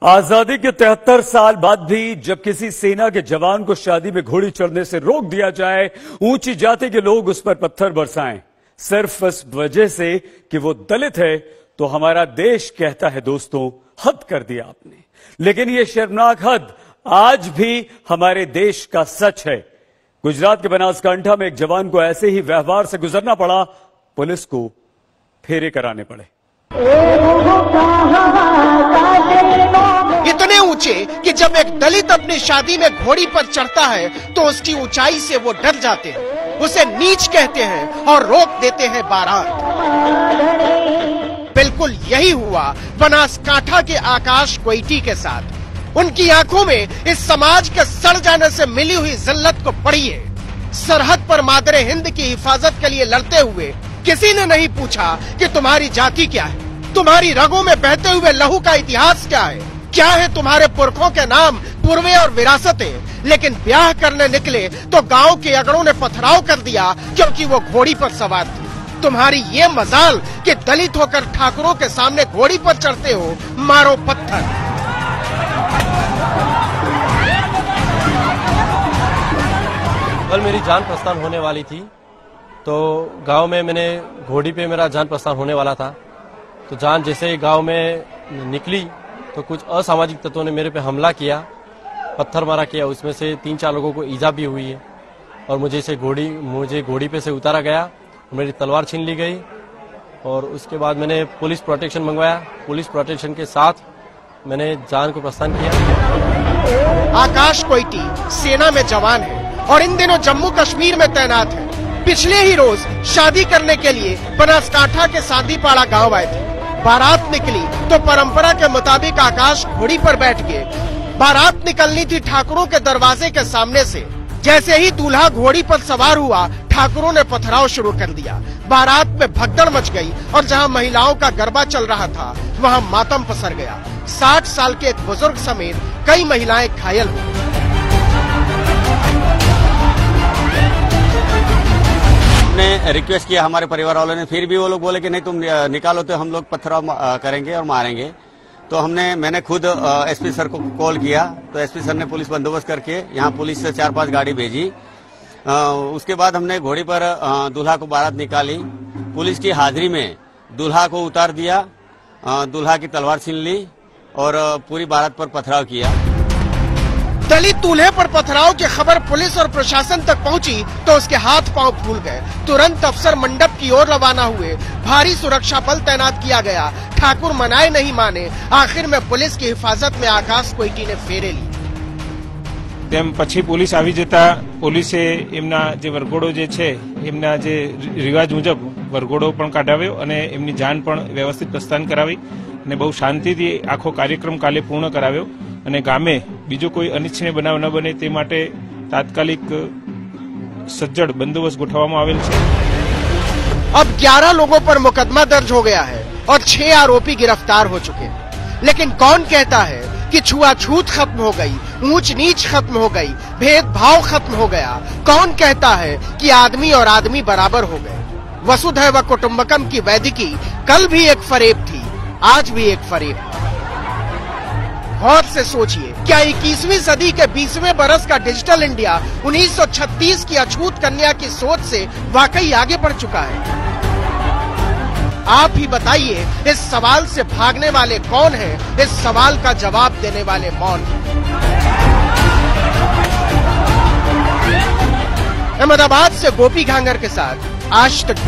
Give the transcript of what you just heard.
आजादी के 73 साल बाद भी जब किसी सेना के जवान को शादी में घोड़ी चढ़ने से रोक दिया जाए, ऊंची जाति के लोग उस पर पत्थर बरसाएं सिर्फ इस वजह से कि वो दलित है, तो हमारा देश कहता है दोस्तों, हद कर दिया आपने। लेकिन ये शर्मनाक हद आज भी हमारे देश का सच है। गुजरात के बनासकांठा में एक जवान को ऐसे ही व्यवहार से गुजरना पड़ा, पुलिस को फेरे कराने पड़े। इतने ऊंचे कि जब एक दलित अपनी शादी में घोड़ी पर चढ़ता है तो उसकी ऊंचाई से वो डर जाते हैं, उसे नीच कहते हैं और रोक देते हैं बारात। बिल्कुल यही हुआ बनासकांठा के आकाश कोइटी के साथ। उनकी आंखों में इस समाज के सड़ जाने से मिली हुई जिल्लत को पढ़िए। सरहद पर मादरे हिंद की हिफाजत के लिए लड़ते हुए किसी ने नहीं पूछा कि तुम्हारी जाति क्या है, तुम्हारी रगों में बहते हुए लहू का इतिहास क्या है तुम्हारे पुरखों के नाम, पूर्वे और विरासतें। लेकिन ब्याह करने निकले तो गांव के अगड़ों ने पथराव कर दिया क्योंकि वो घोड़ी पर सवार थी। तुम्हारी ये मजाल कि दलित होकर ठाकुरों के सामने घोड़ी पर चढ़ते हो, मारो पत्थर। कल मेरी जान प्रस्थान होने वाली थी, तो गांव में मैंने घोड़ी पे मेरा जान प्रस्थान होने वाला था। तो जान जैसे ही गांव में निकली तो कुछ असामाजिक तत्वों ने मेरे पे हमला किया, पत्थर मारा किया। उसमें से 3-4 लोगों को ईजा भी हुई है और मुझे घोड़ी पे से उतारा गया, मेरी तलवार छीन ली गई और उसके बाद मैंने पुलिस प्रोटेक्शन मंगवाया। पुलिस प्रोटेक्शन के साथ मैंने जान को प्रस्थान किया। आकाश कोइटी सेना में जवान है और इन दिनों जम्मू कश्मीर में तैनात है। पिछले ही रोज शादी करने के लिए बनासकांठा के सांदीपाड़ा गांव आए थे। बारात निकली तो परंपरा के मुताबिक आकाश घोड़ी पर बैठ के बारात निकलनी थी ठाकुरों के दरवाजे के सामने से। जैसे ही दूल्हा घोड़ी पर सवार हुआ, ठाकुरों ने पथराव शुरू कर दिया। बारात में भगदड़ मच गई और जहां महिलाओं का गरबा चल रहा था वहां मातम पसर गया। 60 साल के एक बुजुर्ग समेत कई महिलाएं घायल हुई। ने रिक्वेस्ट किया हमारे परिवार वालों ने, फिर भी वो लोग बोले कि नहीं तुम निकालो तो हम लोग पत्थराव करेंगे और मारेंगे। तो मैंने खुद एसपी सर को कॉल किया, तो एसपी सर ने पुलिस बंदोबस्त करके यहाँ पुलिस से 4-5 गाड़ी भेजी। उसके बाद हमने घोड़ी पर दूल्हा को बारात निकाली। पुलिस की हाजिरी में दूल्हा को उतार दिया, दूल्हा की तलवार छीन ली और पूरी बारात पर पथराव किया। दलित दूल्हे पर पथराव की खबर पुलिस और प्रशासन तक पहुंची तो उसके हाथ पांव फूल गए। तुरंत अफसर मंडप की ओर रवाना हुए। भारी सुरक्षा बल तैनात किया गया। ठाकुर मनाए नहीं माने, आखिर में पुलिस की हिफाजत में आकाश कोइटी ने फेरे ली। તેમ પછી પોલીસ આવી જતા પોલીસે એમના જે વરઘોડો જે છે એમના જે રિવાજ મુજબ વરઘોડો પણ કાઢાવ્યો અને એમની જાન પણ વ્યવસ્થિત પ્રસ્થાન કરાવી અને બહુ શાંતિથી આખો કાર્યક્રમ કાલે પૂર્ણ કરાવ્યો અને ગામે બીજો કોઈ અનિચ્છનીય બનાવ ન બને તે માટે તાત્કાલિક સજ્જડ બંદોબસ્ત ગોઠવવામાં આવેલ છે। अब 11 लोगों पर मुकदमा दर्ज हो गया है और 6 आरोपी गिरफ्तार हो चुके हैं। लेकिन कौन कहता है कि छुआछूत खत्म हो गई, ऊंच नीच खत्म हो गई, भेदभाव खत्म हो गया? कौन कहता है कि आदमी और आदमी बराबर हो गए? वसुधैव कुटुंबकम की वैदिकी कल भी एक फरेब थी, आज भी एक फरेब है। गौर से सोचिए, क्या 21वीं सदी के 20वें बरस का डिजिटल इंडिया 1936 की अछूत कन्या की सोच से वाकई आगे बढ़ चुका है? आप ही बताइए, इस सवाल से भागने वाले कौन हैं? इस सवाल का जवाब देने वाले मौन हैं। अहमदाबाद से गोपी घांगर के साथ आज तक।